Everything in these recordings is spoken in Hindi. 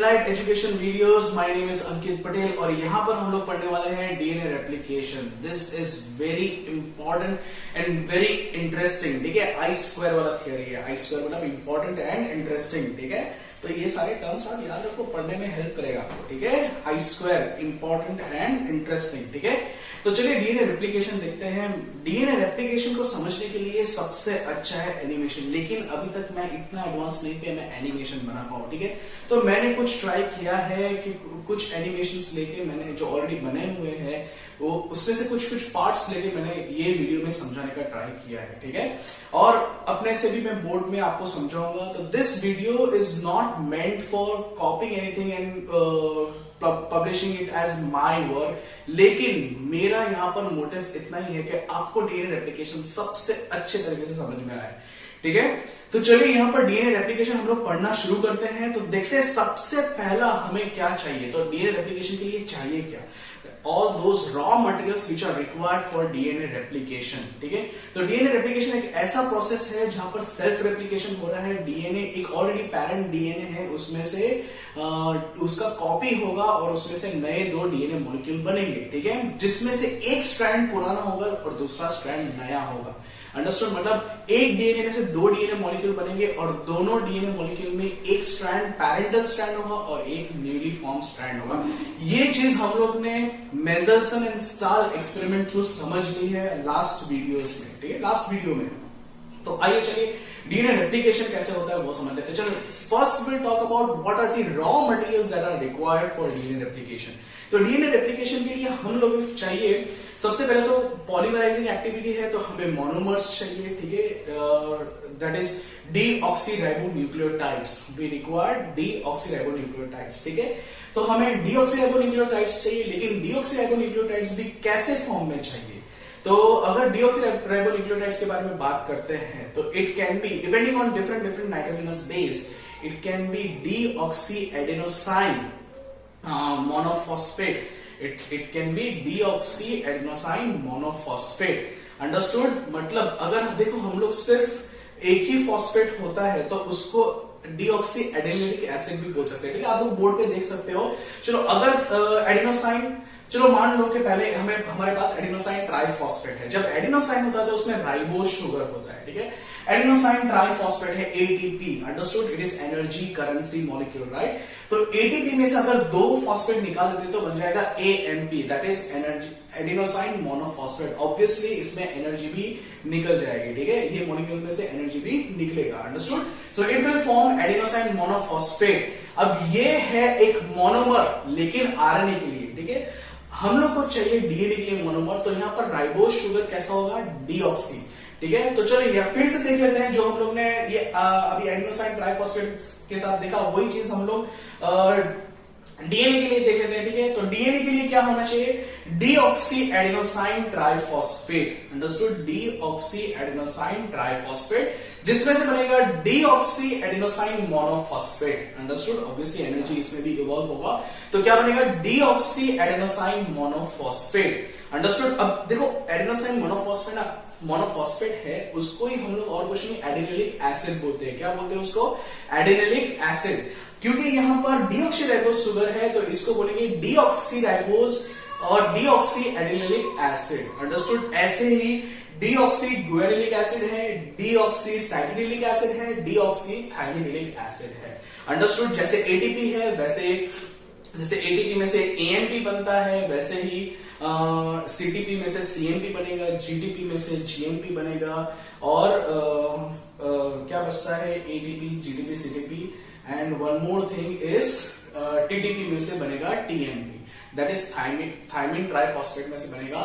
एनलाइट education videos. My name is Ankit Patel और यहाँ पर हम लोग पढ़ने वाले हैं DNA replication. This is very important and very interesting. ठीक है, आई स्क्वायर वाला थियरी है। आई स्क्वायर मतलब इंपॉर्टेंट एंड इंटरेस्टिंग। ठीक है, तो ये सारे टर्म्स आप याद रखो, पढ़ने में हेल्प करेगा आपको। ठीक है, I square important and interesting. ठीक है, तो चलिए डीएनए रेप्लिकेशन देखते हैं। डीएनए रेप्लिकेशन को समझने के लिए सबसे अच्छा है एनिमेशन, लेकिन अभी तक मैं इतना एडवांस नहीं पे मैं एनिमेशन बना पाऊं। ठीक है, तो मैंने कुछ ट्राई किया है कि कुछ एनिमेशंस लेके मैंने जो ऑलरेडी बने हुए हैं वो उसमें से कुछ पार्ट्स लेके मैंने ये वीडियो में समझाने का ट्राई किया है। ठीक है, और अपने से भी मैं बोर्ड में आपको समझाऊंगा। तो this video is not meant for copying anything and publishing it as my work, लेकिन मेरा यहाँ पर मोटिव इतना ही है कि आपको डीएनए रेप्लिकेशन सबसे अच्छे तरीके से समझ में आए। ठीक है, तो चलिए यहाँ पर डीएनए रेप्लिकेशन हम लोग पढ़ना शुरू करते हैं। तो देखते हैं सबसे पहला हमें क्या चाहिए। तो डीएनए रेप्लिकेशन के लिए चाहिए क्या? All those raw materials which are required for DNA replication। ठीक है, तो डीएनए रेप्लिकेशन एक ऐसा प्रोसेस है जहां पर सेल्फ रेप्लिकेशन हो रहा है। डीएनए एक ऑलरेडी पैरेंट डीएनए है, उसमें से उसका कॉपी होगा और उसमें से नए दो डीएनए मॉलिक्यूल बनेंगे। ठीक है, जिसमें से एक स्ट्रैंड पुराना होगा और दूसरा स्ट्रैंड नया होगा। अंडरस्टूड? मतलब एक डीएनए में से दो डीएनए मॉलिक्यूल बनेंगे और दोनों डीएनए मॉलिक्यूल में एक स्ट्रैंड पैरेंटल स्ट्रैंड होगा और एक न्यूली फॉर्म स्ट्रैंड होगा। ये चीज हम लोग ने मेजरसन एंड स्टाल एक्सपेरिमेंट थ्रू समझ ली है लास्ट वीडियोस में। ठीक है, लास्ट वीडियो में। तो आइए चलिए डीएनए रेप्लिकेशन कैसे होता है वो समझ लेते हैं। चलो, first will talk about what are the raw materials that are required for DNA replication. तो डीएनए रेप्लिकेशन के लिए हम लोग चाहिए सबसे पहले तो पॉलीमराइजिंग एक्टिविटी है, तो हमें मोनोमर्स चाहिए। ठीक है, that is deoxyribonucleotides. We require deoxyribonucleotides. ठीक है, तो हमें डीऑक्सीराइबोन्यूक्लियोटाइड्स चाहिए, लेकिन डीऑक्सीराइबोन्यूक्लियोटाइड्स भी कैसे फॉर्म में चाहिए? तो अगर डीऑक्सीराइबोन्यूक्लियोटाइड्स के बारे में बात करते हैं तो it can be depending on different nitrogenous base. It can be deoxyadenosine monophosphate. It can be deoxyadenosine monophosphate। Understood? मतलब अगर देखो हम लोग सिर्फ एक ही फॉस्फेट होता है तो उसको डीऑक्सीएडेनिलिक एसिड भी बोल सकते हैं। ठीक है, आप लोग बोर्ड पे देख सकते हो। चलो, अगर एडिनोसाइन, चलो मान लो कि पहले हमारे पास एडिनोसाइन ट्राइफॉस्फेट है। जब एडिनोसाइन होता है तो उसमें राइबोज शुगर होता है। ठीक है, एडिनोसाइन ट्राइफॉस्फेट है ATP. Understood? It is energy currency molecule, right? तो एटीपी में से अगर दो फॉस्फेट निकाल देते तो बन जाएगा AMP, that is energy adenosine monophosphate. Obviously इसमें एनर्जी भी निकल जाएगी। ठीक है, ये मॉलिक्यूल में से एनर्जी भी निकलेगा। Understood? So it will form adenosine monophosphate. अब ये है एक मोनोमर, लेकिन आरएनए के लिए। ठीक है, हम लोग को चाहिए डीएनए के लिए मोनोमर, तो यहां पर राइबोज शुगर कैसा होगा? डीऑक्सी। ठीक है, तो चलिए फिर से देख लेते हैं जो हम लोग ने ये अभी एडिनोसाइन ट्राइफॉस्फेट के साथ देखा, वही चीज हम लोग डीएनए के लिए देख लेते हैं। ठीक है, तो डीएनए के लिए क्या होना चाहिए? डीऑक्सीएडेनोसाइन ट्राइफॉस्फेट। अंडरस्टूड? डीऑक्सीएडेनोसाइन ट्राइफॉस्फेट, जिसमें से बनेगा डीऑक्सीएडेनोसाइन मोनोफॉस्फेट। अंडरस्टूड? ऑब्वियसली एनर्जी इसमें भी इवॉल्व होगा, तो क्या बनेगा? डीऑक्सीएडेनोसाइन मोनोफॉस्फेट। अंडरस्टूड? अब देखो, एडेनोसाइन मोनोफॉस्फेट है, उसको ही हम लोग और कुछ नहीं एडेनिलिक एसिड बोलते हैं। क्या बोलते हैं उसको? Adenylic acid. क्योंकि यहां पर डीऑक्सीराइबोज शुगर है तो इसको बोलेंगे डीऑक्सीराइबोज और डीऑक्सीएडेनिलिक एसिड। अंडरस्टूड? ऐसे ही डीऑक्सीगुएनिलिक एसिड है, डीऑक्सीसाइक्लिनिक एसिड है, डीऑक्सीथाइमिनिलिक एसिड है। अंडरस्टूड? जैसे एटीपी है, वैसे जैसे एटीपी में से एएमपी बनता है, वैसे ही सीटीपी में से सीएमपी बनेगा, जीटीपी में से जीएमपी बनेगा, और क्या बचता है? ATP, GTP, CTP, and one more thing is TTP में से बनेगा TMP, that is thymine triphosphate में से बनेगा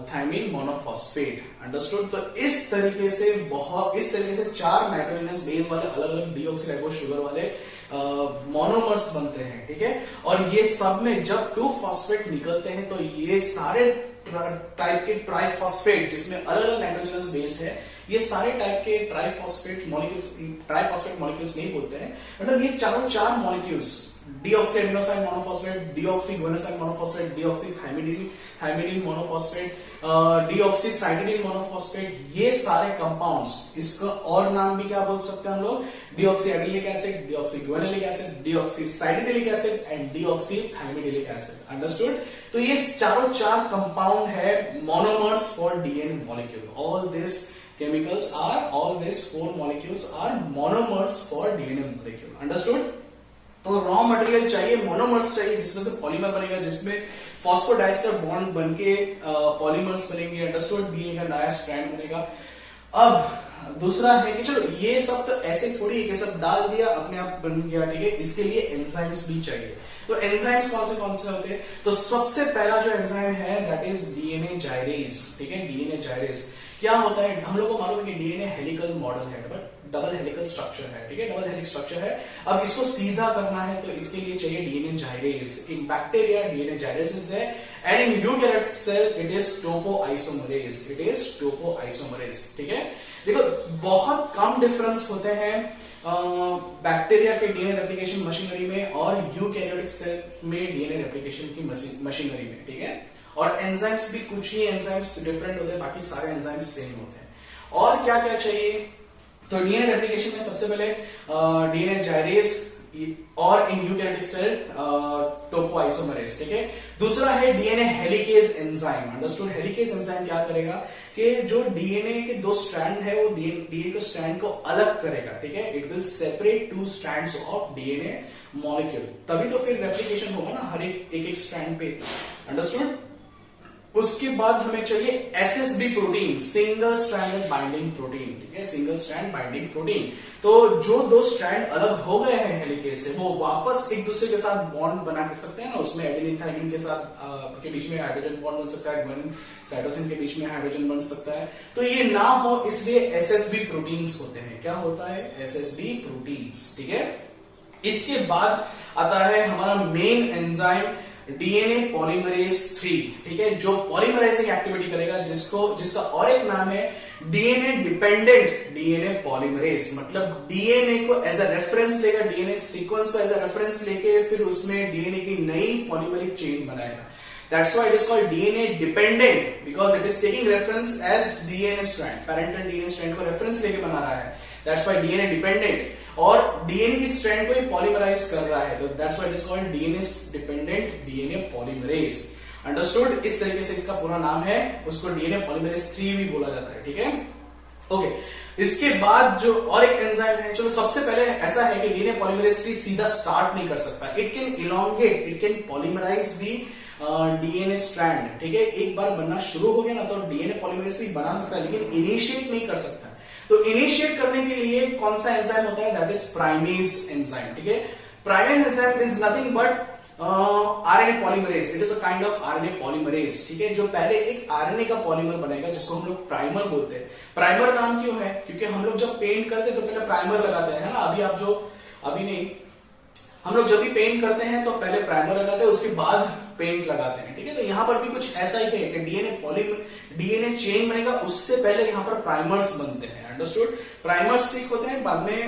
थायमिन मोनोफॉस्फेट। अंडरस्टूड? तो इस तरीके से चार नाइट्रोजनस बेस वाले अलग अलग डीऑक्सीराइबोज शुगर वाले मोनोमर्स बनते हैं। ठीक है, और ये सब में जब 2 फॉस्फेट निकलते हैं तो ये सारे टाइप के ट्राइफॉस्फेट, जिसमें अलग अलग नाइट्रोजनस बेस है, ये सारे टाइप के ट्राइफॉस्फेट मॉलिक्यूल्स नहीं बोलते हैं, मतलब ये चारों चार molecules deoxy adenosine monophosphate, deoxy गुआनोसाइन monophosphate, deoxy thymidine monophosphate, deoxy cytidine monophosphate, ये सारे कंपाउंड्स, इसका और नाम भी क्या बोल सकते हैं हम लोग, deoxy adenylic acid, deoxy guanylic acid, deoxy cytidylic acid and deoxy thymidylic acid. Understood? तो ये चारों चार कंपाउंड है monomers for DNA molecule. All this chemicals are, all these four molecules are monomers for DNA molecule. Understood? तो रॉ मटेरियल चाहिए, मोनोमर्स चाहिए, जिसमें से पॉलीमर बनेगा, जिसमें फॉस्फोडाइस्टर बॉन्ड बनके पॉलीमर्स बनेंगे। अंडरस्टूड? डीएनए का नया स्ट्रैंड बनेगा। अब दूसरा है कि चलो ये सब तो ऐसे थोड़ी है कि सब डाल दिया अपने आप बन गया, ठीक है, इसके लिए एंजाइम्स भी चाहिए। तो एंजाइम्स कौन से होते हैं? तो सबसे पहला जो एंजाइम है दैट इज डीएनए जाइरेज। ठीक है, डीएनए जाइरेज क्या होता है? हम लोग को मालूम है कि डीएनए हेलिकल मॉडल है, बट डबल हेलिकल स्ट्रक्चर है। ठीक है, डबल हेलिक्स स्ट्रक्चर है। अब इसको सीधा करना है तो इसके लिए चाहिए DNA gyrase. In bacteria DNA gyrase is there and in eukaryotic cell it is topoisomerase. It is topoisomerase. ठीक है, देखो बहुत कम डिफरेंस होते हैं बैक्टीरिया के डीएनए रेप्लिकेशन मशीनरी में और यूकैरियोटिक सेल में डीएनए रेप्लिकेशन की मशीनरी में। ठीक है, और एंजाइम्स भी कुछ ही एंजाइम्स डिफरेंट होते हैं, बाकी सारे एंजाइम्स सेम होते हैं। और क्या क्या चाहिए? तो डीएनए रेप्लिकेशन में सबसे पहले डीएनए जाइरेज और इन यूकैरियोटिक सेल टोपोआइसोमरेज। ठीक है, दूसरा है DNA helicase enzyme. Understood? Helicase enzyme क्या करेगा कि जो डीएनए के दो स्ट्रैंड है वो डीएनए के स्ट्रैंड को अलग करेगा। ठीक है, it will separate two strands of DNA molecule, तभी तो फिर रेप्लिकेशन होगा ना हर एक स्ट्रैंड पे। अंडरस्टूड? उसके बाद हमें चाहिए SSB protein, single stranded binding protein. ठीक है, सिंगल स्ट्रैंड बाइंडिंग प्रोटीन। तो जो दो स्ट्रैंड अलग हो गए हैं हेलिकेज से, वो वापस एक दूसरे के साथ बॉन्ड बना के सकते हैं ना। उसमें एडेनिन थाइमिन के साथ के बीच में हाइड्रोजन बॉन्ड बन सकता है, गुआनिन साइटोसिन के बीच में हाइड्रोजन बन सकता है। तो ये ना हो इसलिए एसएसबी प्रोटीन्स होते हैं। क्या होता है? SSB proteins. ठीक है, इसके बाद आता है हमारा मेन एंजाइम डीएनए पॉलीमरेज 3। ठीक है, जो पॉलीमराइजिंग एक्टिविटी करेगा, जिसका और एक नाम है डीएनए डिपेंडेंट डीएनए पॉलीमरेज। मतलब डीएनए को एज अ रेफरेंस लेगा, डीएनए सीक्वेंस को एज अ रेफरेंस लेके फिर उसमें डीएनए की नई पॉलीमरिक चेन बनाएगा। That's why it is called DNA dependent because it is taking reference as DNA strand, parental DNA strand को रेफरेंस लेके बना रहा है। That's why DNA dependent, और डीएनए की स्ट्रैंड को ही पॉलीमराइज कर रहा है, तो that's why it is called DNA dependent DNA polymerase. Understood? इस तरीके से इसका पूरा नाम है, उसको डीएनए पॉलीमरेज 3 भी बोला जाता है। ठीक है, ओके। इसके बाद जो और एक एंजाइम है, चलो सबसे पहले ऐसा है कि डीएनए पॉलीमरेज 3 सीधा स्टार्ट नहीं कर सकता। It can elongate, it can polymerise the DNA strand. ठीक है, एक बार बनना शुरू हो गया ना तो डीएनए पॉलीमरेज 3 बना सकता है, लेकिन इनिशिएट नहीं कर सकता। तो इनिशिएट करने के लिए कौन सा एंजाइम होता है? That is primase enzyme. ठीक है, primase enzyme is nothing but RNA polymerase. It is a kind of RNA polymerase. ठीक है, जो पहले एक आरएनए का पॉलीमर बनेगा जिसको हम लोग प्राइमर बोलते हैं। प्राइमर नाम क्यों है? क्योंकि हम लोग जब पेंट करते हैं तो पहले प्राइमर लगाते हैं ना। अभी नहीं, हम लोग जब भी पेंट करते हैं तो पहले प्राइमर लगाते हैं, उसके बाद पेंट लगाते हैं। ठीक है, तो यहां पर भी कुछ ऐसा ही है कि डीएनए चेन बनेगा, उससे पहले यहां पर प्राइमर्स बनते हैं। अंडरस्टूड? प्राइमर्स ठीक होते हैं, बाद में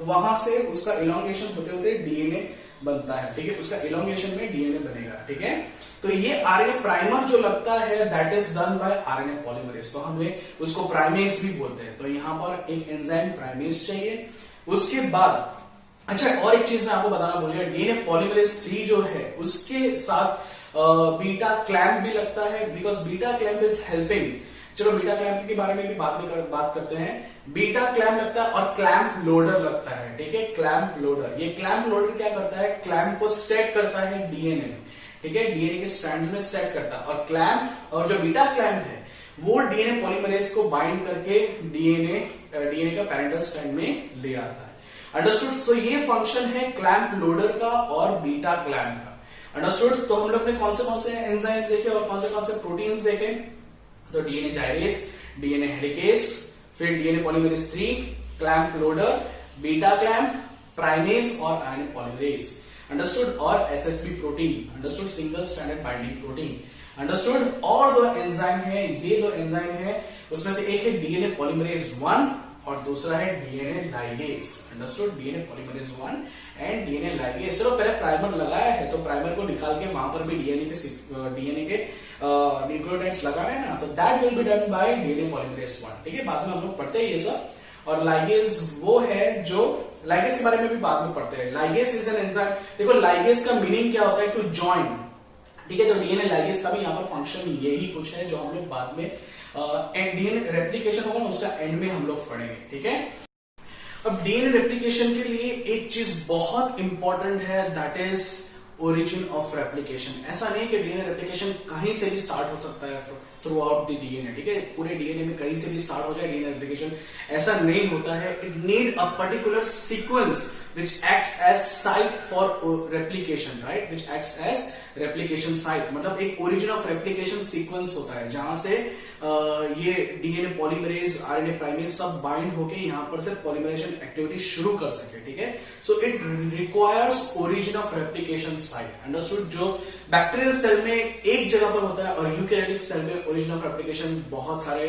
वहां से उसका इलोंगेशन होते होते डीएनए बनता है। ठीक है, उसका इलोंगेशन में डीएनए बनेगा। ठीक है, तो ये आरएनए प्राइमर जो लगता है that is done by RNA polymerase, तो हमें उसको प्राइमेज भी बोलते हैं। तो यहां पर एक एंजाइम प्राइमेज चाहिए। उसके बाद अच्छा, और एक चीज मैं आपको बताना भूल गया, डीएनए पॉलीमरेज 3 जो है उसके साथ बीटा क्लैंप भी लगता है, because beta clamp is helping. चलो बीटा क्लैंप के बारे में भी बात करते हैं। बीटा क्लैंप लगता है और क्लैंप लोडर लगता है। ठीक है, क्लैंप लोडर। ये क्लैंप लोडर क्या करता है? क्लैंप को सेट करता है डीएनए में। ठीक है, डीएनए के स्ट्रैंड्स में सेट करता है, और क्लैंप और जो बीटा क्लैंप है वो डीएनए पॉलीमरेज को बाइंड करके डीएनए का पैरेंटल स्ट्रैंड में ले आता है। अंडरस्टूड? सो ये फंक्शन है क्लैंप लोडर का और बीटा क्लैंप का। अंडरस्टूड? तो हम लोग ने कौन से एंजाइम्स देखे और कौन से प्रोटीन्स देखे? तो डीएनए जाइरेज, डीएनए हेलिकेज, फिर DNA polymerase 3, clamp loader, beta clamp, primase और आरएनए पॉलीमरेज। अंडरस्टूड? और SSB protein. Understood? Single stranded binding protein. Understood? और दो एंजाइम है, ये दो एंजाइम है, उसमें से एक है डीएनए पॉलीमरेज 1 और दूसरा है DNA ligase. Understood? DNA polymerase 1 and DNA ligase. चलो पहले प्राइमर लगाया है तो प्राइमर को निकाल के वहां पर भी डीएनए के न्यूक्लियोटाइड्स लगा रहे हैं ना, तो that will be done by DNA polymerase 1। ठीक है, बाद में हम लोग पढ़ते हैं ये सब। और लाइगेज वो है जो, लाइगेज के बारे में भी बाद में पढ़ते हैं। Ligase is an enzyme. देखो लाइगेज का मीनिंग क्या होता है? To join. ठीक है, तो डीएनए लाइगेज का भी यहाँ पर फंक्शन यही कुछ है जो हम लोग बाद में डीएनए रेप्लिकेशन होगा ना उसका एंड में हम लोग पढ़ेंगे। ठीक है, अब डीएनए रेप्लिकेशन के लिए एक चीज बहुत इंपॉर्टेंट है, that is origin of replication. ऐसा नहीं कि डीएनए रेप्लिकेशन कहीं से भी स्टार्ट हो सकता है थ्रू आउट द डीएनए। ठीक है, पूरे डीएनए में कहीं से भी स्टार्ट हो जाए डीएनए रेप्लिकेशन, ऐसा नहीं होता है। It need a particular sequence which acts as site for replication, right? Which acts as replication site, मतलब एक origin of replication sequence होता है जहां से ये डीएनए पॉलीमरेज, आरएनए प्राइमेज सब बाइंड होके यहाँ पर से पॉलीमराइजेशन एक्टिविटी शुरू कर सके। ठीक है, so it requires origin of replication site. Understood? जो बैक्टीरियल सेल में एक जगह पर होता है और यूकैरियोटिक सेल में ओरिजिन ऑफ रेप्लिकेशन बहुत सारे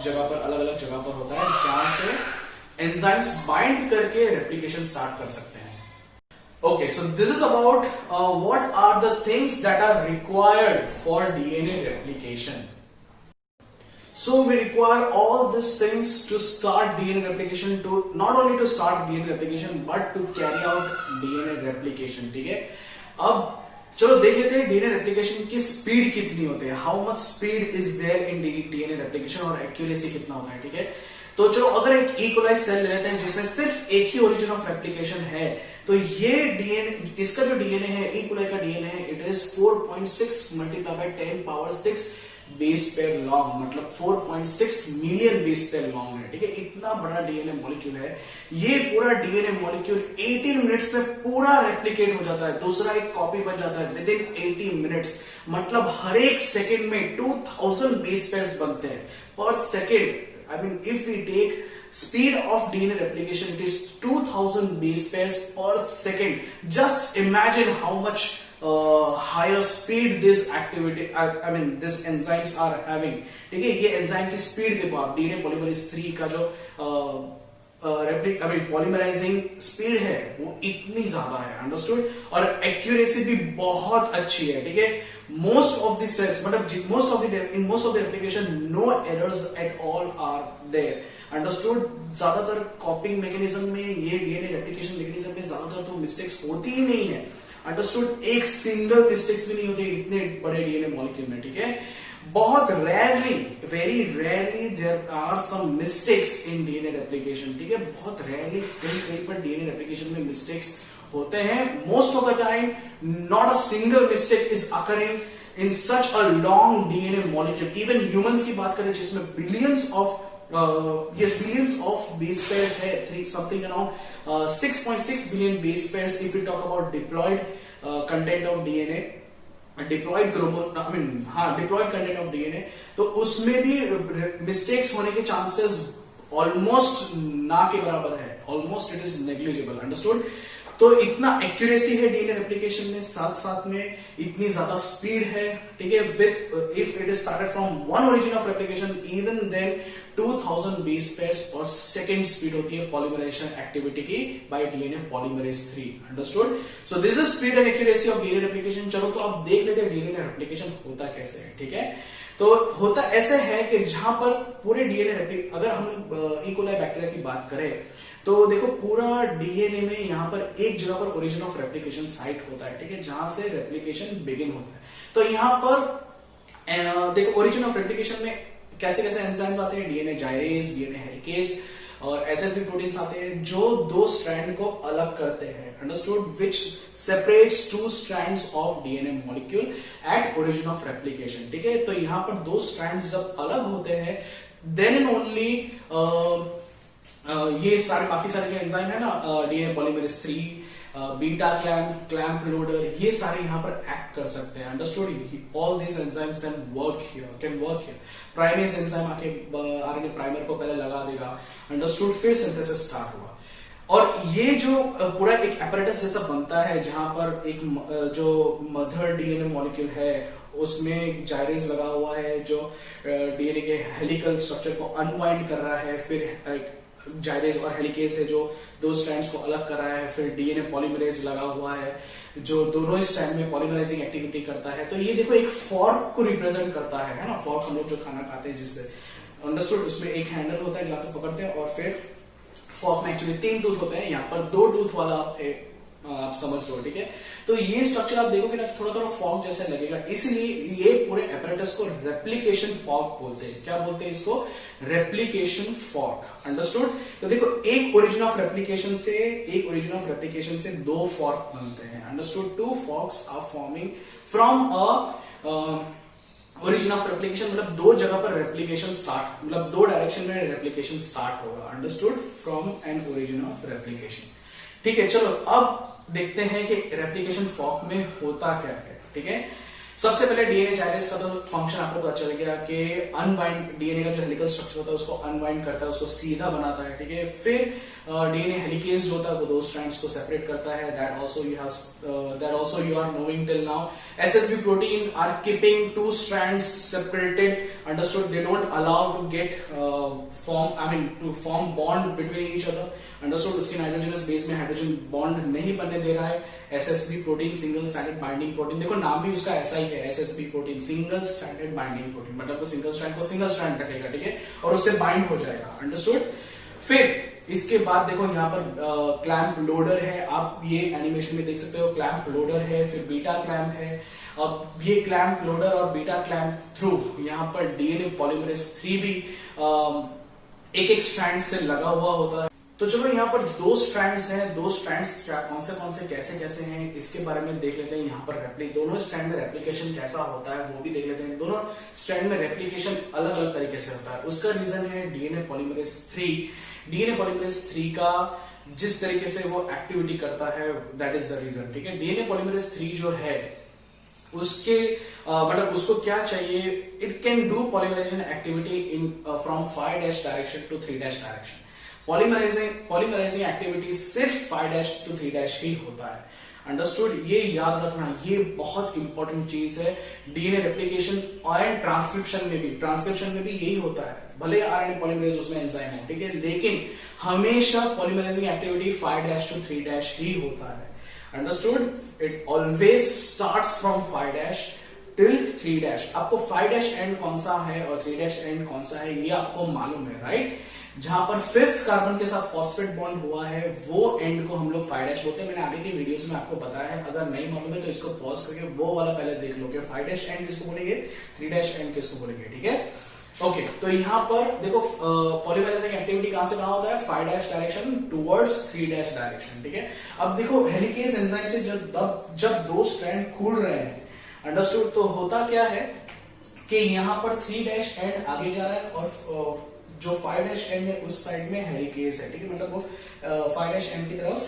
जगह पर, अलग अलग जगह पर होता है जहां से एंजाइम्स बाइंड करके रेप्लिकेशन स्टार्ट कर सकते हैं। Okay, so this is about what are the things that are required for DNA replication. So we require all these things to start DNA replication, to not only to start DNA replication but to carry out DNA replication। ठीक है, अब चलो देख लेते हैं डीएनए रेप्लिकेशन की स्पीड कितनी होती है, how much speed is there in DNA replication और एक्यूरेसी कितना होता है। ठीक है, तो चलो अगर एक ई कोलाई सेल ले लेते हैं जिसमें सिर्फ एक ही ओरिजिन ऑफ रेप्लिकेशन है, तो ये डीएनए, इसका जो डीएनए है, ई कोलाई का डीएनए है, it is 4.6 multiply by 10 power 6 base pair long, मतलब 4.6 मिलियन बेस पेयर लॉन्ग है। ठीक है, इतना बड़ा डीएनए मॉलिक्यूल है। ये पूरा डीएनए मॉलिक्यूल 18 मिनट्स में पूरा रेप्लिकेट हो जाता है, दूसरा एक कॉपी बन जाता है विद इन 80 मिनट्स। मतलब हर एक सेकेंड में 2000 बेस पेयर्स बनते हैं पर second. I mean, if we take speed of DNA replication, it is 2000 base pairs per second. Just imagine how much higher speed this activity, I mean, this enzymes are having. ठीक है, ये एंजाइम की स्पीड देखो आप, डीएनए पॉलीमरेज 3 का जो पॉलीमराइजिंग स्पीड है वो इतनी ज्यादा है। अंडरस्टूड? और एक्यूरेसी भी बहुत अच्छी है। ठीक है, most of the cells, मतलब in most of the replication no errors at all are there। Understood? ज्यादातर कॉपिंग मैकेनिज्म में, ये डीएनए रेप्लिकेशन मैकेनिज्म में ज्यादातर तो मिस्टेक्स होती ही नहीं है। अंडरस्टूड? एक सिंगल मिस्टेक्स भी नहीं होती इतने बड़े डीएनए मॉलिक्यूल में। ठीक है, बहुत rarely, very rarely there are some mistakes in DNA replication. ठीक है, बहुत रेयरली कहीं पर डीएनए रेप्लिकेशन में मिस्टेक्स होते हैं। Most of the time not a single mistake is occurring in such a long DNA molecule. Even humans की बात करें जिसमें बिलियंस ऑफ बेस पेयर्स है, something around 6.6 billion base pairs if you talk about diploid content of DNA, diploid diploid content of DNA, तो उसमें भी मिस्टेक्स होने के चांसेस ऑलमोस्ट ना के बराबर है, almost it is negligible. Understood? तो इतना एक्यूरेसी है डीएनए रेप्लिकेशन में, साथ साथ में इतनी ज्यादा स्पीड है। ठीक है, with if it is started from one origin of replication, even then 2000 base pairs per second speed होती है पॉलीमराइजेशन एक्टिविटी की by DNA polymerase 3। Understood? So this is speed and accuracy of DNA replication. चलो तो अब देख लेते हैं डीएनए रेप्लिकेशन होता कैसे है। ठीक है, तो होता ऐसे है कि जहां पर पूरे डीएनए, अगर हम ई कोलाई बैक्टीरिया की बात करें तो देखो पूरा डीएनए में यहाँ पर एक जगह पर ओरिजिन ऑफ रेप्लिकेशन साइट होता है। ठीक है, जहां से रेप्लिकेशन बिगिन होता है। तो यहाँ पर देखो ओरिजिन ऑफ रेप्लिकेशन में कैसे कैसे एंजाइम्स आते हैं, डीएनए जाइरेज, डीएनए हेलिकेज और एसएसबी प्रोटीन्स आते हैं जो दो स्ट्रैंड को अलग करते हैं। Understood? Which separates two strands of DNA molecule at origin of replication. ठीक है, तो यहाँ पर दो स्ट्रैंड्स जब अलग होते हैं देन एंड ओनली ये सारे बाकी सारे जो एंजाइम है ना, DNA polymerase 3, beta clamp loader, ये सारे यहाँ पर एक्ट कर सकते हैं। Understood? All this enzymes can work here. Primase enzyme आके आरएनए प्राइमर को पहले लगा देगा। अंडरस्टूड? फिर सिंथेसिस स्टार्ट हुआ और ये जो पूरा एक एपरेटस जैसा बनता है जहां पर एक जो मदर डीएनए मॉलिक्यूल है उसमें जाइरेज लगा हुआ है जो डीएनए के हेलिकल स्ट्रक्चर को अनवाइंड कर रहा है, फिर जाइरेज और हेलिकेज है जो दो स्ट्रैंड्स को अलग कर रहा है, फिर डीएनए पॉलीमरेज लगा हुआ है जो दोनों स्ट्रैंड में पॉलीमराइजिंग एक्टिविटी करता है। तो ये देखो एक फॉर्क को रिप्रेजेंट करता है ना, फॉर्क हम लोग जो खाना खाते हैं जिससे, अंडरस्टूड, उसमें एक हैंडल होता है, ग्लास से पकड़ते हैं, और फिर फॉर्क में एक्चुअली 3 टूथ होते हैं, यहाँ पर 2 टूथ वाला आप समझ लो, ठीक है। तो ये स्ट्रक्चर आप देखोगे ना थोड़ा थोड़ा फॉर्क जैसा लगेगा, इसलिए ये पूरे एपरेटस को रेप्लिकेशन फॉर्क बोलते हैं। क्या बोलते हैं इसको? Replication fork, understood. तो देखो एक ओरिजिन ऑफ रेप्लिकेशन से 2 फॉर्क बनते हैं, understood. 2 forks are forming from a origin of replication, मतलब 2 जगह पर रेप्लिकेशन स्टार्ट, मतलब 2 डायरेक्शन में रेप्लिकेशन स्टार्ट होगा, understood, from an origin of replication. ठीक है, चलो अब देखते हैं कि रेप्लिकेशन फॉर्क में होता क्या है, ठीक है। सबसे पहले डीएनए जाइरेज का तो फंक्शन आपको पता चल गया कि अनवाइंड, डीएनए का जो हेलिकल स्ट्रक्चर होता है उसको अनवाइंड करता है, उसको सीधा बनाता है, ठीक है। फिर डीएनए हेलिकेज जो होता है वो 2 स्ट्रैंड्स को सेपरेट करता है, that also you are knowing till now. SSB protein are keeping 2 strands separated, understood, they don't allow to get form bond between each other, understood. उसकी नाइट्रोजनस बेस में हाइड्रोजन बॉन्ड नहीं बनने दे रहा है। SSB protein, single stranded binding protein, देखो नाम भी उसका ऐसा ही है, SSB protein, single stranded binding protein, मतलब तो सिंगल स्ट्रैंड को सिंगल स्ट्रैंड रखेगा, ठीक है, और उससे बाइंड हो जाएगा, अंडरस्टूड। फिर इसके बाद देखो यहाँ पर क्लैंप लोडर है, आप ये एनिमेशन में देख सकते हो, क्लैंप लोडर है, फिर बीटा क्लैंप है। अब ये क्लैंप लोडर और बीटा क्लैंप थ्रू यहाँ पर डीएनए पॉलीमरेज 3 भी एक स्ट्रैंड से लगा हुआ होता है। तो चलो यहाँ पर 2 स्ट्रैंड्स हैं, 2 स्ट्रैंड्स क्या कौन से कैसे हैं इसके बारे में देख लेते हैं। यहाँ पर दोनों स्ट्रैंड में रेप्लिकेशन कैसा होता है वो भी देख लेते हैं। दोनों स्ट्रैंड में रेप्लिकेशन अलग अलग तरीके से होता है, उसका रीजन है डीएनए पॉलीमरेज 3। डीएनए पॉलीमरेज 3 का जिस तरीके से वो एक्टिविटी करता है, दैट इज द रीजन, ठीक है। डीएनए पॉलीमरेज 3 जो है उसके मतलब उसको क्या चाहिए, it can do polymerisation activity in from 5' direction to 3' direction. Polymerising activity सिर्फ 5' टू 3' ही होता है, अंडरस्टूड। ये याद रखना, ये बहुत इंपॉर्टेंट चीज है। डीएनए रेप्लिकेशन और ट्रांसक्रिप्शन में भी यही होता है, भले आरएनए पॉलीमरेज उसमें एंजाइम हो, ठीक है, लेकिन हमेशा पॉलीमराइजिंग एक्टिविटी 5' टू 3' ही होता है, understood. It always starts from 5' till 3'। आपको 5' एंड कौन सा है और 3' एंड कौन सा है ये आपको मालूम है, राइट। जहां पर 5th कार्बन के साथ फॉस्फेट बॉन्ड हुआ है वो एंड को हम लोग 5' बोलते हैं। मैंने आगे की वीडियोस में आपको बताया है, अगर नहीं मालूम है तो इसको पॉज करके वो वाला पहले देख लो कि 5' एंड किसको बोलेंगे, 3' एंड किसको बोलेंगे, ठीक है। ओके, तो यहाँ पर देखो पॉलीमराइजिंग एक्टिविटी कहां से कहां होता है, 5' डायरेक्शन टुवर्ड्स 3' डायरेक्शन, ठीक है। अब देखो हेलिकेज एंजाइम से जब 2 स्ट्रैंड खुल रहे हैं, अंडरस्टूड, तो होता क्या है कि यहाँ पर 3' एंड आगे जा रहा है और जो 5' एंड है उस साइड में हेलिकेज है, ठीक है, मतलब वो 5' एंड की तरफ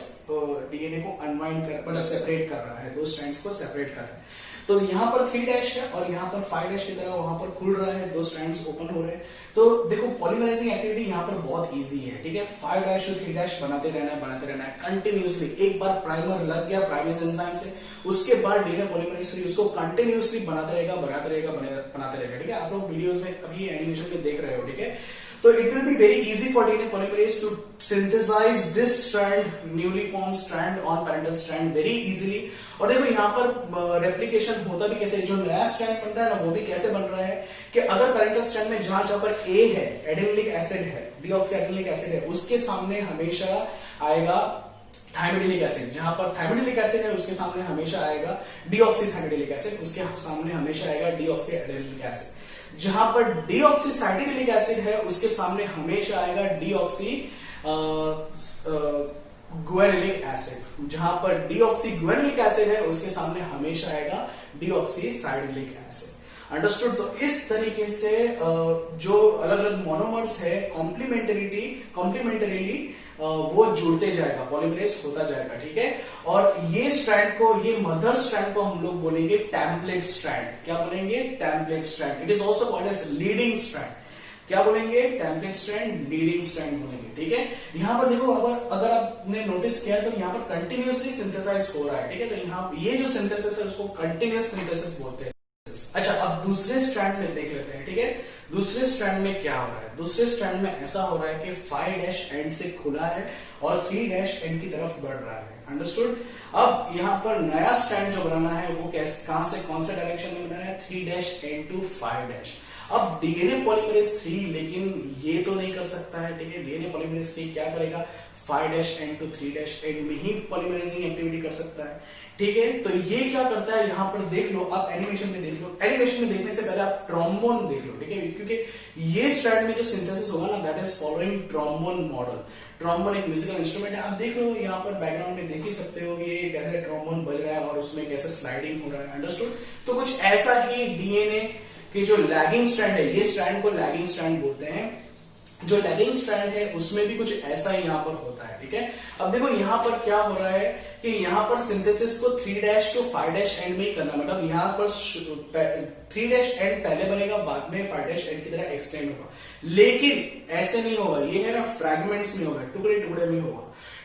डीएनए को अनवाइंड कर, मतलब सेपरेट कर रहा है, 2 स्ट्रैंड्स को सेपरेट कर रहा है। तो यहाँ पर 3' है और यहाँ पर 5' की तरह वहां पर खुल रहा है, 2 स्ट्रैंड्स ओपन हो रहे हैं। तो देखो पॉलीमराइजिंग एक्टिविटी यहाँ पर बहुत इजी है, ठीक है। 5' टू 3' बनाते रहना है कंटिन्यूसली। एक बार प्राइमर लग गया प्राइमेज एंजाइम से, उसके बाद डीएनए पॉलीमरेज उसको कंटिन्यूसली बनाते रहेगा, ठीक है। आप लोग वीडियोस में अभी एनिमेशन में देख रहे हो, ठीक है। तो it will be very easy for DNA polymerase to synthesize this strand, newly formed strand on parental strand very easily। और देखो यहाँ पर रेप्लिकेशन होता भी कैसे, जो नया स्ट्रैंड बन रहा है ना वो भी कैसे बन रहा है कि अगर पेरेंटल स्ट्रैंड में जहां पर A है, एडेनिलिक एसिड है, डीऑक्सी एडेनिलिक एसिड है, उसके सामने हमेशा आएगा थायमिडिलिक एसिड। जहां पर थायमिडिलिक एसिड है उसके सामने हमेशा आएगा डीऑक्सी थायमिडिलिक एसिड, उसके सामने हमेशा आएगा डीऑक्सी एडेनिलिक एसिड। जहां पर डीऑक्सी साइटिडिलिक एसिड है उसके सामने हमेशा आएगा डीऑक्सी गुआनिलिक एसिड। जहां पर डीऑक्सी गुआनिलिक एसिड है उसके सामने हमेशा आएगा डीऑक्सी साइडिलिक एसिड, अंडरस्टूड। तो इस तरीके से जो अलग अलग मोनोमर्स है कॉम्प्लीमेंटरीली वो जुड़ते जाएगा, पॉलीमरेज होता जाएगा, ठीक है। और ये स्ट्रैंड को, ये मदर स्ट्रैंड को हम लोग बोलेंगे टेम्पलेट स्ट्रैंड। क्या बोलेंगे, template strand. It is also called as leading strand. क्या बोलेंगे, टेम्पलेट स्ट्रैंड, लीडिंग स्ट्रैंड बोलेंगे, ठीक है। यहाँ पर देखो अगर आपने नोटिस किया तो यहाँ पर कंटिन्यूअसली सिंथेसाइज हो रहा है, ठीक है। तो यहाँ ये जो सिंथेसिस है उसको कंटिन्यूअस सिंथेसिस बोलते हैं। अच्छा, अब दूसरे स्ट्रैंड में देख लेते हैं, ठीक है। दूसरे स्ट्रैंड में क्या हो रहा है? दूसरे स्ट्रैंड में ऐसा हो रहा है कि 5' एंड से खुला है और 3' एंड की तरफ बढ़ रहा है। अंडरस्टूड। अब यहाँ पर नया स्ट्रैंड जो बनाना है वो कैसे, कहां से, कौन से डायरेक्शन में बनाना है? 3' एंड टू 5'। अब डीएनए पॉलीमरेज 3 लेकिन ये तो नहीं कर सकता है, ठीक है। डीएनए पॉलीमरेज 3 क्या करेगा? 5' एंड टू 3' एंड में ही पॉलीमराइजिंग एक्टिविटी कर सकता है, ठीक है। तो ये क्या करता है, यहाँ पर देख लो आप, एनिमेशन में देख लो। एनिमेशन में देखने से पहले आप ट्रोम्बोन देख लो, ठीक है, क्योंकि ये स्ट्रैंड में जो सिंथेसिस होगा ना, दैट इज फॉलोइंग ट्रोम्बोन मॉडल। ट्रोम्बोन एक म्यूजिकल इंस्ट्रूमेंट है, आप देख लो यहाँ पर बैकग्राउंड में देख ही सकते हो कि ये कैसे ट्रोम्बोन बज रहा है और उसमें कैसे स्लाइडिंग हो रहा है। अंडरस्टूड। तो कुछ ऐसा ही डीएनए की जो लैगिंग स्ट्रैंड है, ये स्ट्रैंड को लैगिंग स्ट्रैंड बोलते हैं। जो लैगिंग स्ट्रैंड है उसमें भी कुछ ऐसा ही यहाँ पर होता है, ठीक है। अब देखो यहाँ पर क्या हो रहा है कि यहाँ पर सिंथेसिस को 3' टू 5' एंड में ही करना, मतलब यहाँ पर 3' एंड पहले बनेगा, बाद में 5' एंड की तरह एक्सटेंड होगा। लेकिन ऐसे नहीं होगा, ये है ना फ्रैगमेंट्स में होगा, टुकड़े टुकड़े में होगा,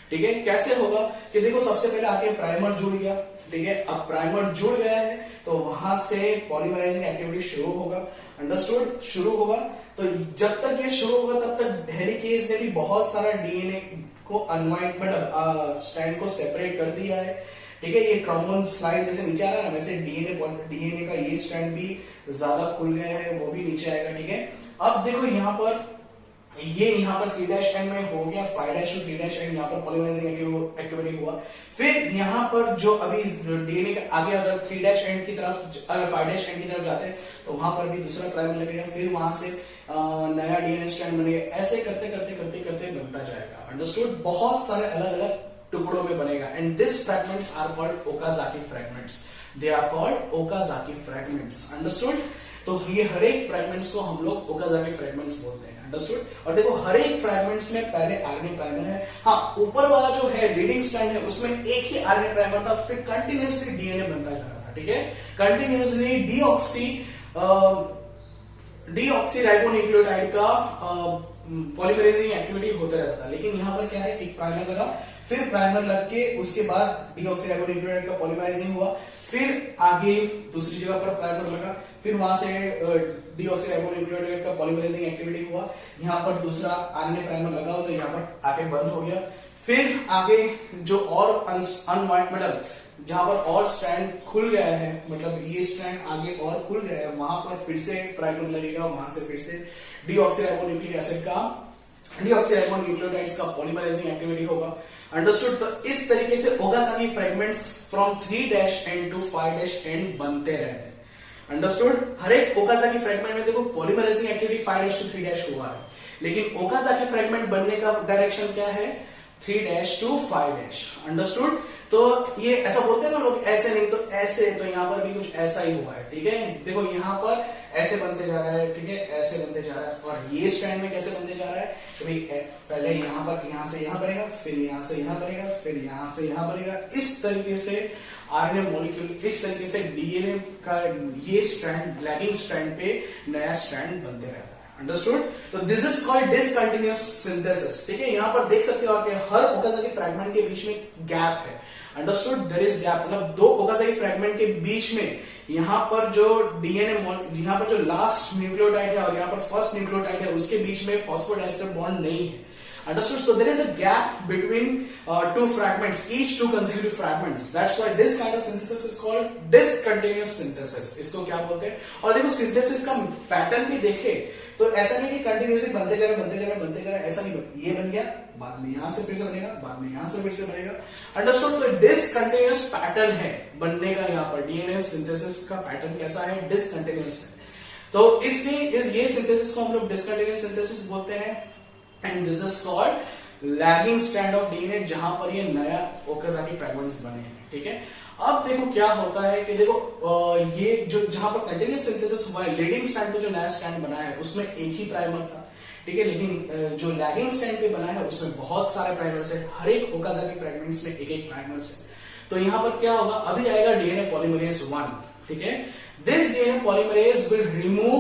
ठीक है। कैसे होगा कि देखो सबसे पहले आके प्राइमर जुड़ गया, ठीक है। अब प्राइमर जुड़ गया है तो वहां से पॉलीमराइजिंग एक्टिविटी शुरू होगा। अंडरस्टूड। शुरू होगा तो जब तक ये शुरू होगा तब तक हेलिकेज ने भी बहुत सारा डीएनए को अनवाइंड, मतलब स्ट्रैंड को सेपरेट कर दिया है, ठीक है। ये ट्रोम्बोन स्लाइड जैसे नीचे आ रहा है ना, वैसे डीएनए का ये स्ट्रैंड भी ज्यादा खुल गया है, वो भी नीचे आएगा, ठीक है। अब देखो यहाँ पर ये यहाँ पर 3' एंड में हो गया, 5' टू 3' एंड यहाँ पर पॉलीमराइजिंग एक्टिविटी हुआ। फिर यहाँ पर जो अभी डीएनए के आगे अगर 3' एंड की तरफ, अगर 5' एंड की तरफ जाते हैं तो वहां पर भी दूसरा प्राइमर लगेगा, फिर वहां से नया डीएनए स्ट्रैंड बनेगा। ऐसे करते करते करते करते बनता जाएगा। अंडरस्टूड। बहुत सारे अलग अलग टुकड़ों में बनेगा and this fragments are called Okazaki fragments. They are called Okazaki fragments. Understood. तो ये हर एक फ्रैगमेंट्स को हम लोग ओकाजाकी फ्रैगमेंट्स बोलते हैं। अंडरस्टूड। और देखो हर एक फ्रैगमेंट्स में पहले आरएनए प्राइमर है। हाँ, ऊपर वाला जो है लीडिंग स्ट्रैंड है उसमें एक ही आरएनए प्राइमर था, फिर कंटिन्यूअसली डीएनए बनता जा रहा था, ठीक है। कंटिन्यूअसली डीऑक्सीराइबोन्यूक्लियोटाइड का पॉलीमराइजिंग एक्टिविटी होता रहता था। लेकिन यहाँ पर क्या है, एक प्राइमर लगा, फिर प्राइमर लग के उसके बाद डीऑक्सीराइबोन्यूक्लियोटाइड का पॉलीमराइजिंग हुआ, फिर आगे दूसरी जगह पर प्राइमर लगा, फिर वहां से डीऑक्सीराइबोन्यूक्लियोटाइड का पॉलीमराइजिंग एक्टिविटी हुआ, यहाँ पर दूसरा आरएनए प्राइमर लगा तो यहाँ पर आके बंद हो गया। फिर आगे जो और अनवाइंड, मतलब जहां पर और स्ट्रैंड खुल गया है, मतलब ये स्ट्रैंड आगे और खुल गया है, वहां पर फिर से प्राइमर लगेगा, वहां से फिर से डीऑक्सीराइबोन्यूक्लिक एसिड का, डीऑक्सीराइबोन्यूक्लियोटाइड्स का पॉलीमराइजिंग एक्टिविटी होगा। अंडरस्टूड। तो इस तरीके से Okazaki fragments from 3' end to 5' end बनते रहते हैं। अंडरस्टूड। हर एक ओकाजाकी फ्रैगमेंट में देखो पॉलीमराइजिंग एक्टिविटी 5' टू 3' हुआ है, लेकिन ओकाजाकी फ्रैगमेंट बनने का डायरेक्शन क्या है? 3' टू 5'। अंडरस्टूड। तो ये ऐसा बोलते हैं ना लोग, ऐसे नहीं तो ऐसे, तो यहाँ पर भी कुछ ऐसा ही हुआ है, ठीक है। देखो यहाँ पर ऐसे बनते जा रहा है, ठीक है, ऐसे बनते जा रहा है। और ये स्ट्रैंड में कैसे बनते जा रहा है? तो भाई पहले यहाँ पर, यहाँ से यहाँ बनेगा, फिर यहाँ से यहाँ बनेगा, फिर यहाँ से यहाँ बनेगा। इस तरीके से आरएनए मॉलिक्यूल, इस तरीके से डीएनए का ये स्ट्रैंड, लैगिंग स्ट्रैंड पे नया स्ट्रैंड बनते रहता है। अंडरस्टूड। तो this is called discontinuous synthesis, ठीक है। यहाँ पर देख सकते हो कि हर ओकाजाकी फ्रैगमेंट के बीच में गैप है। अंडरस्टूड। देयर इज गैप, मतलब दो ओकाजाकी फ्रैगमेंट के बीच में यहाँ पर जो डीएनए, यहाँ पर जो लास्ट न्यूक्लियोटाइड है और यहाँ पर फर्स्ट न्यूक्लियोटाइड है, उसके बीच में फॉस्फोडाइस्टर बॉन्ड नहीं है। Understood? So there is a gap between two fragments, each two consecutive fragments. That's why this kind of synthesis is called discontinuous synthesis. इसको क्या बोलते हैं? और देखो सिंथेसिस का पैटर्न भी देखे तो ऐसा नहीं कि कंटिन्यूसली बनते जा रहा, बनते जा रहा, बनते जा रहा, ऐसा नहीं। ये बन गया, बाद में यहां से फिर से बनेगा, बाद में यहां से फिर से बनेगा। अंडरस्टूड? तो डिसकंटिन्यूअस पैटर्न है बनने का। यहाँ पर डीएनए सिंथेसिस का पैटर्न कैसा है? डिसकंटिन्यूअस है। तो इसलिए ये सिंथेसिस को हम लोग डिसकंटिन्यूअस सिंथेसिस बोलते हैं। And this is called lagging strand of DNA, जहां पर ये नया ओकाजाकी फ्रैगमेंट्स बने हैं, ठीक है। अब देखो क्या होता है कि देखो ये जो जहां पर कंटिन्यूअस सिंथेसिस हुआ है, लीडिंग स्ट्रैंड पे जो नया स्ट्रैंड बना है उसमें एक ही प्राइमर था, ठीक है। लेकिन जो लैगिंग स्ट्रैंड पे बना है उसमें बहुत सारे प्राइमर्स है, हर एक ओकाजाकी फ्रैगमेंट्स में एक एक प्राइमर्स है। तो यहां पर क्या होगा, अभी आएगा डीएनए पॉलीमरेज 1, ठीक है। This DNA polymerase will remove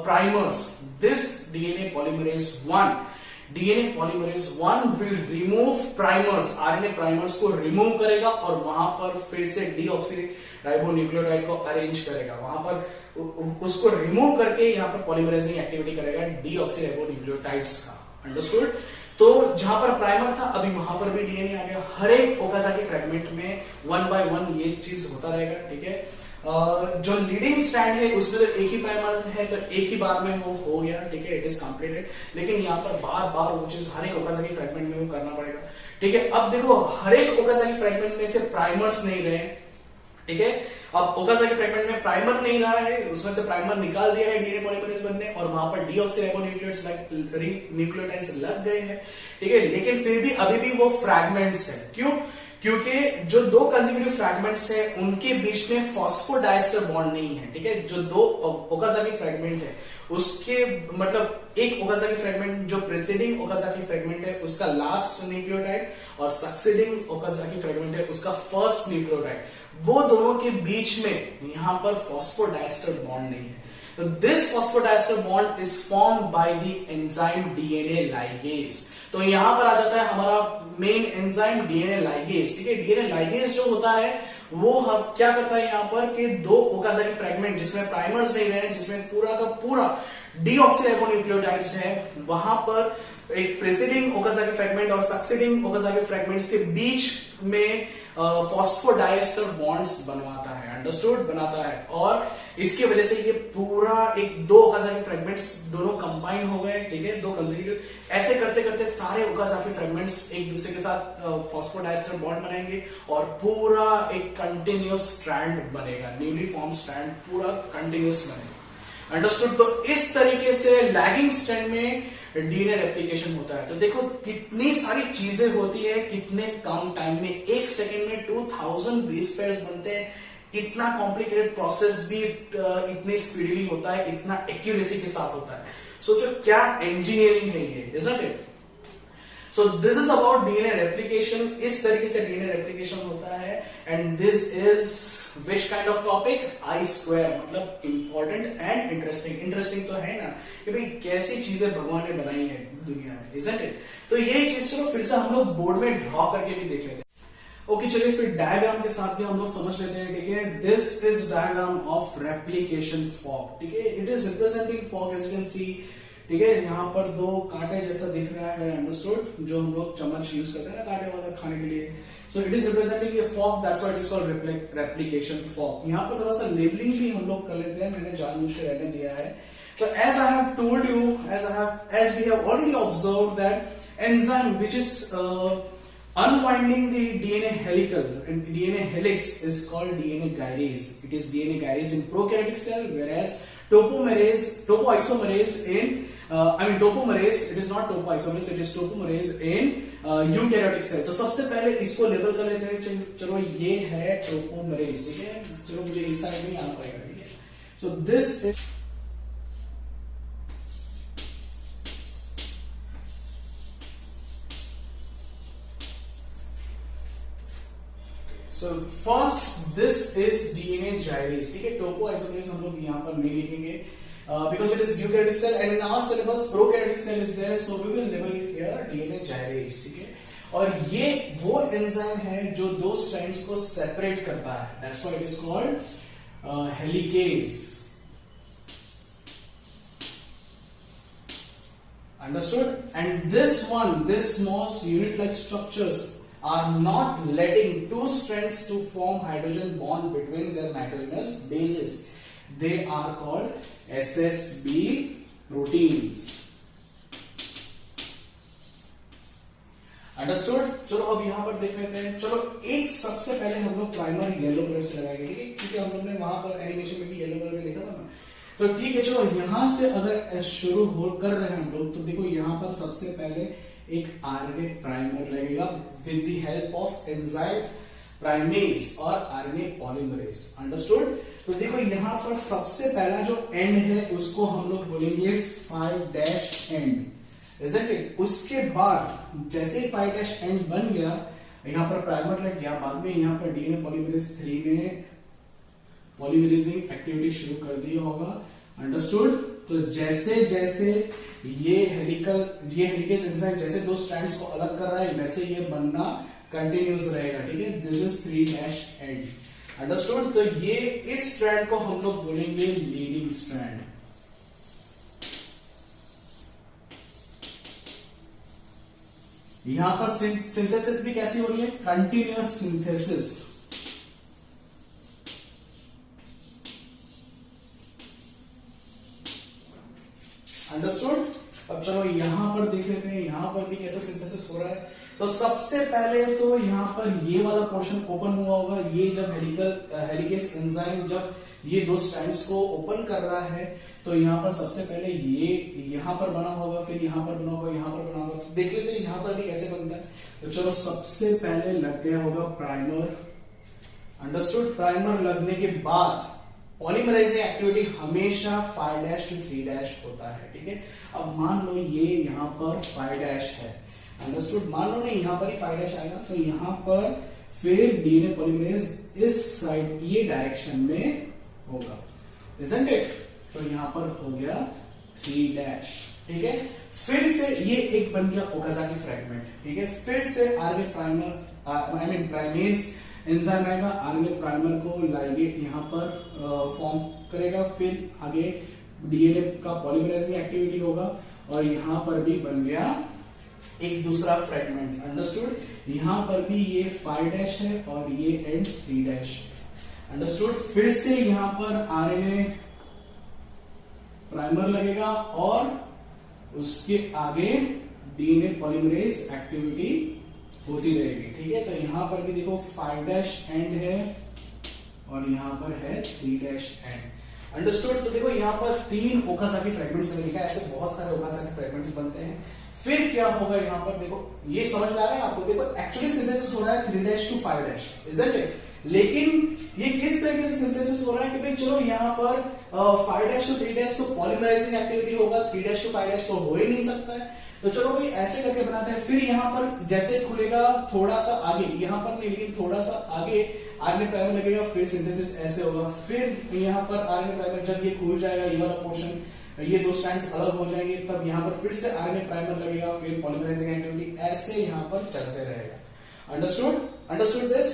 primers. This DNA polymerase 1 DNA polymerase 1 will remove primers, RNA primers को रिमूव करेगा और वहां पर फिर से डीऑक्सीराइबोन्यूक्लियोटाइड को अरेंज करेगा, वहां पर उसको रिमूव करके यहां पर पॉलीमराइजिंग एक्टिविटी करेगा डीऑक्सीराइबोन्यूक्लियोटाइड्स का। अंडरस्टूड? तो जहां पर प्राइमर था अभी वहां पर भी डीएनए आ गया। हर एक ओकाजाकी फ्रेगमेंट में 1 बाय 1 ये चीज होता रहेगा, ठीक है। जो लीडिंग स्ट्रैंड है उसमें तो एक ही प्राइमर है तो एक ही बार में वो हो गया, ठीक है, इट इज कंप्लीटेड। लेकिन यहाँ पर बार बार वो चीज हर एक ओकाजाकी फ्रेगमेंट में वो करना पड़ेगा, ठीक है। अब देखो हर एक ओकाजाकी फ्रेगमेंट में से प्राइमर्स नहीं रहे, ठीक है। अब ओकाजाकी फ्रेगमेंट में प्राइमर नहीं रहा है, उसमें से प्राइमर निकाल दिया है डीएनए पॉलीमरेज बनने और वहां पर डीऑक्सीराइबोन्यूक्लियोटाइड्स लग गए हैं, ठीक है। लेकिन फिर भी अभी भी वो फ्रैगमेंट्स है। क्यों? क्योंकि जो दो कंसेक्यूटिव फ्रैगमेंट्स हैं उनके बीच में फॉस्फोडाइस्टर बॉन्ड नहीं है, ठीक है। जो दो ओकाजाकी फ्रैगमेंट है उसके मतलब एक ओकाजाकी फ्रैगमेंट जो प्रीसीडिंग ओकाजाकी फ्रैगमेंट है उसका लास्ट न्यूक्लियोटाइड और सक्सीडिंग ओकाजाकी फ्रैगमेंट है उसका फर्स्ट न्यूक्लियोटाइड, वो दोनों के बीच में यहां पर फॉस्फोडाइस्टर बॉन्ड नहीं है। तो this phosphodiester bond is formed by the enzyme DNA ligase. तो यहां पर आ जाता है हमारा मेन एंजाइम डीएनए लाइगेज, ठीक है। डीएनए लाइगेज जो होता है वो हम क्या करता है यहां पर कि दो ओकाजाकी फ्रैगमेंट जिसमें प्राइमर्स नहीं रहे, जिसमें पूरा का पूरा डीऑक्सीराइबोन्यूक्लियोटाइड्स है, वहां पर एक प्रीसीडिंग ओकाजाकी फ्रैगमेंट और सक्सीडिंग ओकाजाकी फ्रैगमेंट्स के बीच में फॉस्फोडाइस्टर बॉन्ड्स बनवाता है, अंडरस्टूड, बनाता है। और इसकी वजह से ये पूरा एक दो ओकाजाकी फ्रैगमेंट्स दोनों कंबाइन हो गए, ठीक है, दो कंसेक्यूटिव। ऐसे करते करते सारे ओकाजाकी फ्रैगमेंट्स एक दूसरे के साथ फॉस्फोडाइस्टर बॉन्ड बनाएंगे और पूरा एक कंटिन्यूअस स्ट्रैंड बनेगा, न्यूली फॉर्म स्ट्रैंड पूरा कंटिन्यूअस बनेगा, अंडरस्टूड। तो इस तरीके से लैगिंग स्ट्रैंड में डीएनए रेप्लिकेशन होता है। तो देखो कितनी सारी चीजें होती है कितने कम टाइम में, एक सेकेंड में 2000 बेस पेयर्स बनते हैं। इतना कॉम्प्लिकेटेड प्रोसेस भी इतनी स्पीडली होता है, इतना एक्यूरेसी के साथ होता है। सोचो क्या इंजीनियरिंग है ये, isn't it? So this is about DNA replication. इस तरीके से DNA replication होता है and this is which kind of topic? I square, मतलब important and interesting. Interesting तो है ना कि भाई कैसी चीजें भगवान ने बनाई है दुनिया में, isn't it? तो यही चीज चलो फिर से हम लोग बोर्ड में ड्रॉ करके भी देख लेते हैं। ओके चलिए फिर डायग्राम के साथ भी हम लोग समझ लेते हैं, ठीक है। This is diagram of replication fork, ठीक है। It is representing fork, as you can see, ठीक है। यहाँ पर दो कांटे जैसा दिख रहा है, अंडरस्टूड, जो हम लोग चम्मच यूज करते हैं ना कांटे वाला खाने के लिए। So it is representing A fork, that's why it is called replication fork. यहाँ पर थोड़ा सा लेबलिंग भी हम लोग कर लेते हैं, मैंने जानबूझ के रहने दिया है। So as I have told you, as we have already observed that enzyme which is unwinding the DNA helical and DNA helix is called DNA gyrase. It is DNA gyrase in prokaryotic cell, whereas topoisomerase in topomerase, it is not topoisomerase, it is topomerase in eukaryotic cell. तो सबसे पहले इसको लेबल कर लेते हैं, चलो ये है topomerase, ठीक है। चलो मुझे इस साइड में आना पड़ेगा, ठीक है। So this is So first this is DNA gyrase, ठीक है। टोपोआइसोमरेज हम लोग यहाँ पर नहीं लिखेंगे because it is eukaryotic cell and in our syllabus prokaryotic cell is there, so we will label it here DNA gyrase, ठीक है। और ये वो एंजाइम है जो दो स्ट्रैंड्स को सेपरेट करता है, that's why it is called helicase, understood? And this small unit-like structures are not letting two strands to form hydrogen bond between their nitrogenous bases. They are called SSB proteins. Understood? चलो अब यहाँ पर देख लेते हैं। चलो एक सबसे पहले हम लोग प्राइमर येलो कलर से लगाएंगे, ठीक है, क्योंकि हम लोग ने वहां पर एनिमेशन में भी येलो कलर में देखा था ना। तो ठीक है, चलो यहां से अगर शुरू हो कर रहे हैं हम लोग, तो देखो यहाँ पर सबसे पहले एक आरएनए प्राइमर लगेगा with the help of enzyme primase और आरएनए पॉलीमरेज, अंडरस्टूड। तो देखो यहाँ पर सबसे पहला जो एंड है उसको हम लोग बोलेंगे 5' एंड, isn't it? उसके बाद जैसे ही 5' एंड बन गया, यहाँ पर प्राइमर लग गया, बाद में यहाँ पर डीएनए पॉलीमरेज 3 ने पॉलीमरेजिंग एक्टिविटी शुरू कर दी होगा, अंडरस्टूड। तो जैसे जैसे ये हेलिकेज एंजाइम जैसे दो स्ट्रैंड्स को अलग कर रहा है वैसे ये बनना कंटिन्यूस रहेगा, ठीक है। This is 3' and, understood. तो ये इस स्ट्रैंड को हम लोग बोलेंगे लीडिंग स्ट्रैंड। यहां पर सिंथेसिस भी कैसी हो रही है, कंटिन्यूअस सिंथेसिस। अंडरस्टूड। अब चलो यहां पर देख लेते हैं यहां पर भी कैसे सिंथेसिस हो रहा है। तो सबसे पहले तो यहां पर ये वाला पोर्शन ओपन हुआ होगा, ये जब हेलिकेज एंजाइम जब ये दो स्ट्रैंड्स को ओपन कर रहा है तो यहां पर सबसे पहले ये यहां पर बना होगा, फिर यहां पर बना होगा, यहां पर बना होगा। तो देख लेते हैं यहां पर भी कैसे बनता है। तो चलो सबसे पहले लग गया होगा प्राइमर, अंडरस्टूड। प्राइमर लगने के बाद पॉलीमराइजिंग एक्टिविटी हमेशा 5' to 3' होता है, ठीक है। अब मान लो ये यहां पर 5' है, अंडरस्टूड। मान लो नहीं यहां पर ही 5' आएगा, तो यहां पर फिर डीएनए पॉलीमरेज इस साइड ये डायरेक्शन में होगा, इजंट इट। तो यहां पर हो गया 3', ठीक है। फिर से ये एक बन गया ओकाजाकी फ्रैगमेंट, ठीक है। फिर से आरएनए प्राइमर प्राइमेज एंजाइम आएगा, आरएनए प्राइमर को लाइगेट यहां पर फॉर्म करेगा, फिर आगे डीएनए का पॉलीमराइजिंग एक्टिविटी होगा और यहां पर भी बन गया एक दूसरा फ्रैगमेंट, अंडरस्टूड। यहां पर भी ये 5' है और ये एंड 3', अंडरस्टूड। फिर से यहां पर आरएनए प्राइमर लगेगा और उसके आगे डीएनए पॉलीमरेज एक्टिविटी होती रहेगी, ठीक है। तो यहां पर भी देखो 5' एंड है और यहां पर है 3' एंड, अंडरस्टूड। तो देखो यहां पर 3 ओकाजाकी फ्रैगमेंट्स लगेगा, ऐसे बहुत सारे ओकाजाकी फ्रैगमेंट्स बनते हैं। फिर क्या होगा यहां पर देखो, ये समझ में आ रहा है आपको। देखो एक्चुअली सिंथेसिस हो रहा है 3' to 5', इजंट इट। लेकिन ये किस तरीके से सिंथेसिस हो रहा है कि भाई चलो यहां पर 5' to 3' तो पॉलीमराइजिंग एक्टिविटी होगा, 3' to 5' तो हो ही नहीं सकता है। तो चलो भाई ऐसे करके बनाते हैं। फिर यहां पर जैसे खुलेगा थोड़ा सा आगे, यहां पर नहीं लेकिन थोड़ा सा आगे आरएनए प्राइमर लगेगा, फिर सिंथेसिस ऐसे होगा। फिर यहां पर आरएनए प्राइमर जब ये खुल जाएगा, ये वाला पोर्शन, ये दो स्ट्रैंड्स अलग हो जाएंगे, तब यहां पर फिर से आरएनए प्राइमर लगेगा, फिर पॉलीमराइजिंग एक्टिविटी ऐसे यहां पर चलते रहेगा, अंडरस्टूड। Understood this.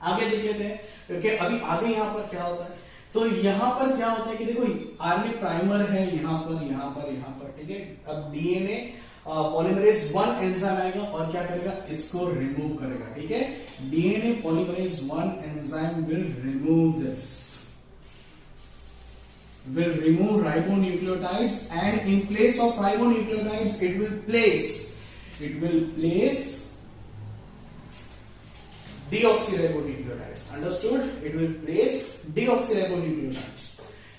आगे देख लेते हैं क्योंकि अभी आगे यहां पर क्या होता है। तो यहां पर क्या होता है कि देखो आरएनए प्राइमर है यहां पर, ठीक है। अब डीएनए पॉलीमरेज 1 एंजाइम आएगा और क्या करेगा, इसको रिमूव करेगा, ठीक है। DNA polymerase 1 enzyme will remove this, will remove ribonucleotides, and in place of ribonucleotides it will place deoxyribonucleotides, understood। it will place deoxyribonucleotides,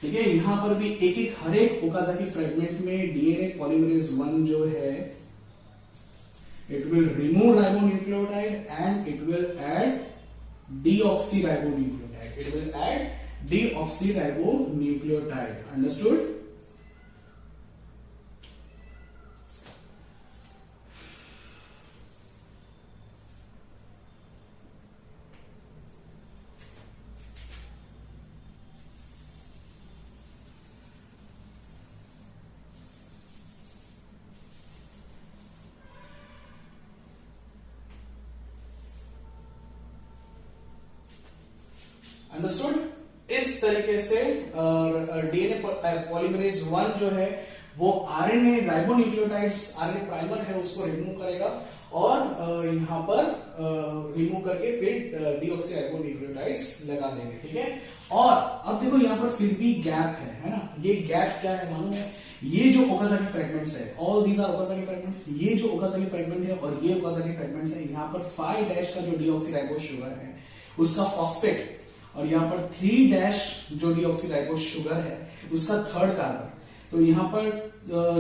ठीक है। यहां पर भी एक एक हर एक ओकाजाकी फ्रैगमेंट में डीएनए पॉलीमरेज 1 जो है it will remove ribonucleotide and it will add deoxyribonucleotide, it will add deoxyribonucleotide, understood। Understood. इस तरीके से डीएनए पॉलीमरेज 1 जो है वो आरएनए राइबोन्यूक्लियोटाइड्स, आरएनए प्राइमर है उसको रिमूव करेगा और यहां पर रिमूव करके फिर डीऑक्सीराइबोन्यूक्लियोटाइड्स लगा देंगे, ठीक है। और अब देखो यहां पर फिर भी गैप है ना। ये गैप क्या है मालूम है, ये जो ओकाजाकी फ्रैगमेंट्स है, all these are Okazaki fragments, ये जो ओकाजाकी फ्रैगमेंट है और ये ओकाजाकी फ्रैगमेंट्स है, यहां पर 5' का जो डीऑक्सीराइबोस शुगर है उसका फॉस्फेट और यहां पर 3' जो डीऑक्सीराइबोस शुगर है उसका थर्ड कार्बन। तो यहां पर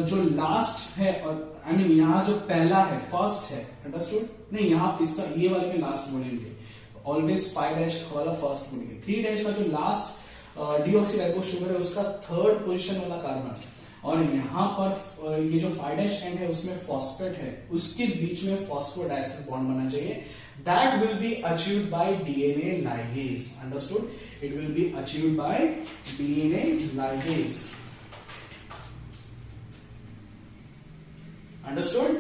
जो लास्ट है और आई मीन यहां जो पहला है फर्स्ट है, अंडरस्टूड। नहीं यहां इसका ये वाले में लास्ट बोलेंगे, ऑलवेज 5' वाला फर्स्ट बोलेंगे। 3' का जो लास्ट डीऑक्सीराइबोस शुगर है उसका थर्ड पोजीशन वाला कार्बन, और यहां पर ये जो 5' एंड है उसमें फॉस्फेट है, उसके बीच में फॉस्फोडाइस्टर बॉन्ड बनना चाहिए। That will be achieved by DNA ligase, understood? It will be achieved by DNA ligase, understood.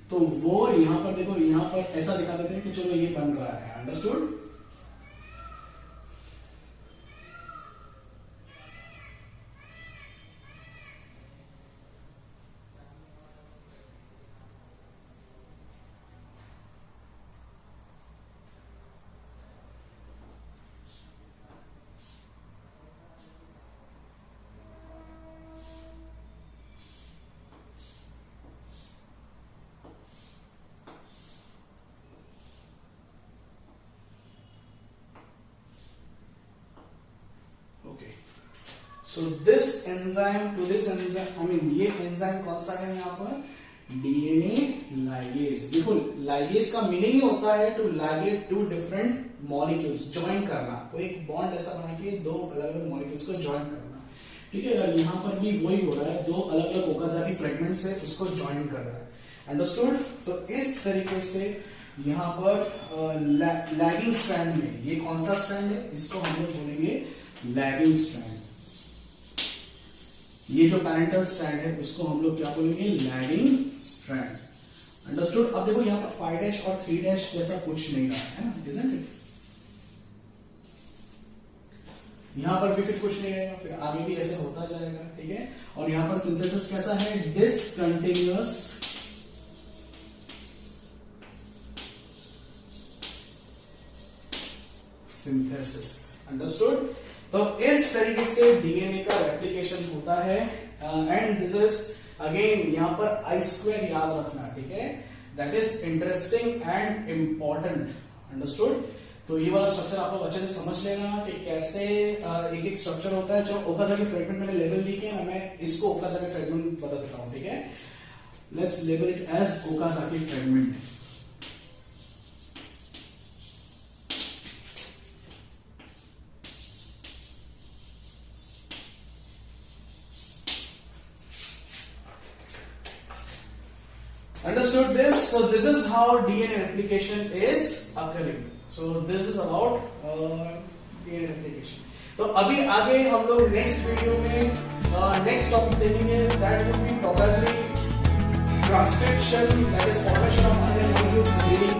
तो वो यहां पर देखो, यहां पर ऐसा दिखा देते हैं कि चलो ये बन रहा है, understood. Okay, so this enzyme to this enzyme, I mean ये एंजाइम कौन सा है यहाँ पर, डीएनए लाइगेज। देखो लाइगेज का मीनिंग ही होता है to ligate to different molecules, join करना, कोई एक बॉन्ड ऐसा बना के दो अलग अलग मॉलिक्यूल्स को ज्वाइन करना, ठीक है। और यहाँ पर भी वही हो रहा है, दो अलग अलग ओकाजाकी फ्रेगमेंट्स है उसको ज्वाइन कर रहा है, अंडरस्टूड। तो इस तरीके से यहाँ पर लैगिंग स्ट्रैंड में, ये कौन सा स्ट्रैंड है, इसको हम लोग बोलेंगे लैगिंग स्ट्रैंड। ये जो पैरेंटल स्ट्रैंड है उसको हम लोग क्या बोलेंगे, लैगिंग स्ट्रैंड, अंडरस्टूड। अब देखो यहाँ पर 5' और 3' जैसा कुछ नहीं रहा है ना, इजंट इट। यहां पर भी फिर कुछ नहीं रहेगा, फिर आगे भी ऐसे होता जाएगा, ठीक है। और यहां पर सिंथेसिस कैसा है, डिसकंटिन्यूअस सिंथेसिस, अंडरस्टूड। तो इस तरीके से डीएनए का रेप्लिकेशन होता है, एंड दिस इज अगेन यहां पर I² याद रखना, ठीक है, that is interesting and important, understood. तो ये वाला स्ट्रक्चर आप लोग अच्छे से समझ लेना कि कैसे एक एक स्ट्रक्चर होता है। जो ओकाजाकी फ्रेगमेंट मैंने लेवल ली के, मैं इसको ओकाजाकी फ्रेगमेंट बता देता हूं, ठीक है। Let's label it as Okazaki fragment. Understood this? So this is how DNA replication is occurring. So this is about DNA replication. तो अभी आगे हम लोग नेक्स्ट वीडियो में नेक्स्ट टॉपिक देखेंगे, that will be probably transcription, that is formation of RNA molecules leading